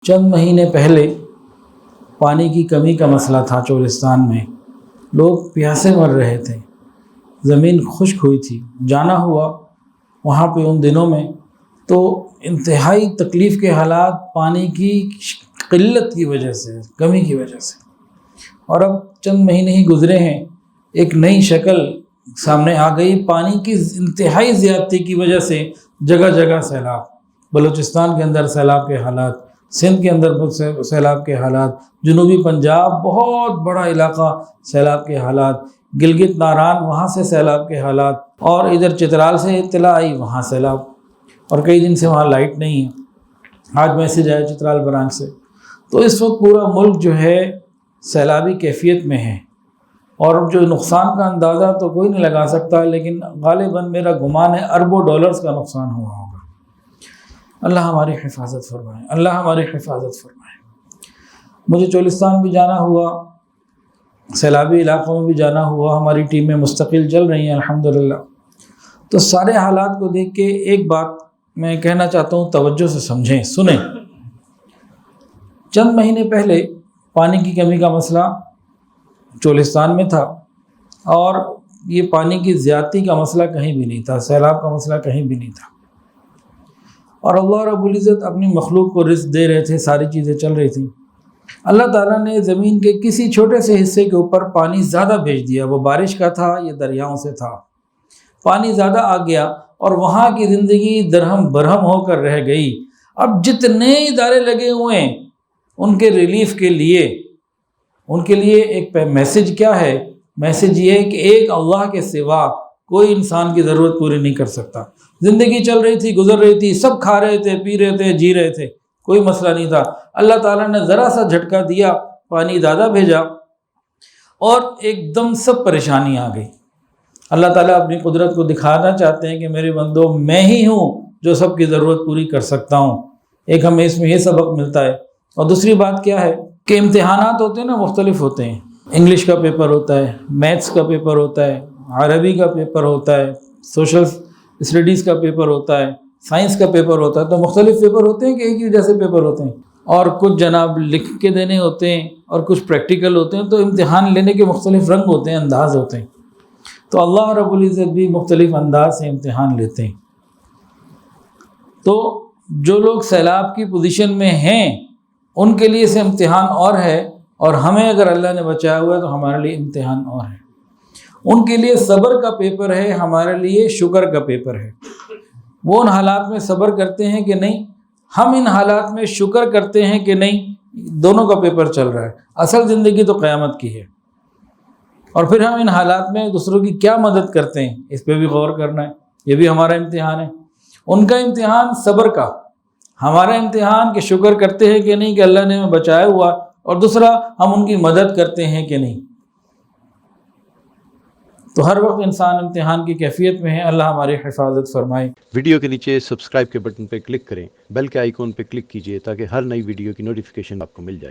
چند مہینے پہلے پانی کی کمی کا مسئلہ تھا چولستان میں، لوگ پیاسے مر رہے تھے، زمین خشک ہوئی تھی۔ جانا ہوا وہاں پہ ان دنوں میں تو انتہائی تکلیف کے حالات پانی کی قلت کی وجہ سے، کمی کی وجہ سے۔ اور اب چند مہینے ہی گزرے ہیں، ایک نئی شکل سامنے آ گئی، پانی کی انتہائی زیادتی کی وجہ سے جگہ جگہ سیلاب، بلوچستان کے اندر سیلاب کے حالات، سندھ کے اندر سیلاب کے حالات، جنوبی پنجاب بہت بڑا علاقہ سیلاب کے حالات، گلگت ناران وہاں سے سیلاب کے حالات، اور ادھر چترال سے اطلاع آئی وہاں سیلاب، اور کئی دن سے وہاں لائٹ نہیں ہے۔ آج میسیج آیا چترال برانچ سے۔ تو اس وقت پورا ملک جو ہے سیلابی کیفیت میں ہے، اور جو نقصان کا اندازہ تو کوئی نہیں لگا سکتا، لیکن غالباً میرا گمان ہے اربوں ڈالرز کا نقصان ہوا ہوگا۔ اللہ ہماری حفاظت فرمائے، اللہ ہماری حفاظت فرمائے۔ مجھے چولستان بھی جانا ہوا، سیلابی علاقوں میں بھی جانا ہوا، ہماری ٹیمیں مستقل چل رہی ہیں الحمدللہ۔ تو سارے حالات کو دیکھ کے ایک بات میں کہنا چاہتا ہوں، توجہ سے سمجھیں، سنیں۔ چند مہینے پہلے پانی کی کمی کا مسئلہ چولستان میں تھا، اور یہ پانی کی زیادتی کا مسئلہ کہیں بھی نہیں تھا، سیلاب کا مسئلہ کہیں بھی نہیں تھا، اور اللہ رب العزت اپنی مخلوق کو رزق دے رہے تھے، ساری چیزیں چل رہی تھیں۔ اللہ تعالیٰ نے زمین کے کسی چھوٹے سے حصے کے اوپر پانی زیادہ بھیج دیا، وہ بارش کا تھا یا دریاؤں سے تھا، پانی زیادہ آ گیا اور وہاں کی زندگی درہم برہم ہو کر رہ گئی۔ اب جتنے ادارے لگے ہوئے ہیں ان کے ریلیف کے لیے، ان کے لیے ایک میسج کیا ہے؟ میسج یہ ہے کہ ایک اللہ کے سوا کوئی انسان کی ضرورت پوری نہیں کر سکتا۔ زندگی چل رہی تھی، گزر رہی تھی، سب کھا رہے تھے، پی رہے تھے، جی رہے تھے، کوئی مسئلہ نہیں تھا۔ اللہ تعالیٰ نے ذرا سا جھٹکا دیا، پانی زیادہ بھیجا، اور ایک دم سب پریشانی آ گئی۔ اللہ تعالیٰ اپنی قدرت کو دکھانا چاہتے ہیں کہ میرے بندو، میں ہی ہوں جو سب کی ضرورت پوری کر سکتا ہوں۔ ایک ہمیں اس میں یہ سبق ملتا ہے۔ اور دوسری بات کیا ہے کہ امتحانات ہوتے ہیں نا، مختلف ہوتے ہیں۔ انگلش کا پیپر ہوتا ہے، میتھس کا پیپر ہوتا ہے، عربی کا پیپر ہوتا ہے، سوشل اسٹڈیز کا پیپر ہوتا ہے، سائنس کا پیپر ہوتا ہے۔ تو مختلف پیپر ہوتے ہیں کہ ایک ہی جیسے پیپر ہوتے ہیں، اور کچھ جناب لکھ کے دینے ہوتے ہیں اور کچھ پریکٹیکل ہوتے ہیں۔ تو امتحان لینے کے مختلف رنگ ہوتے ہیں، انداز ہوتے ہیں۔ تو اللہ رب العزت بھی مختلف انداز سے امتحان لیتے ہیں۔ تو جو لوگ سیلاب کی پوزیشن میں ہیں ان کے لیے سے امتحان اور ہے، اور ہمیں اگر اللہ نے بچایا ہوا ہے تو ہمارے لیے امتحان اور ہے۔ ان کے لیے صبر کا پیپر ہے، ہمارے لیے شکر کا پیپر ہے۔ وہ ان حالات میں صبر کرتے ہیں کہ نہیں، ہم ان حالات میں شکر کرتے ہیں کہ نہیں، دونوں کا پیپر چل رہا ہے۔ اصل زندگی تو قیامت کی ہے، اور پھر ہم ان حالات میں دوسروں کی کیا مدد کرتے ہیں، اس پہ بھی غور کرنا ہے۔ یہ بھی ہمارا امتحان ہے۔ ان کا امتحان صبر کا، ہمارا امتحان کہ شکر کرتے ہیں کہ نہیں کہ اللہ نے ہمیں بچایا ہوا، اور دوسرا ہم ان کی مدد کرتے ہیں کہ نہیں۔ تو ہر وقت انسان امتحان کی کیفیت میں ہے۔ اللہ ہماری حفاظت فرمائے۔ ویڈیو کے نیچے سبسکرائب کے بٹن پہ کلک کریں، بیل کے آئیکن پہ کلک کیجئے تاکہ ہر نئی ویڈیو کی نوٹیفیکیشن آپ کو مل جائے۔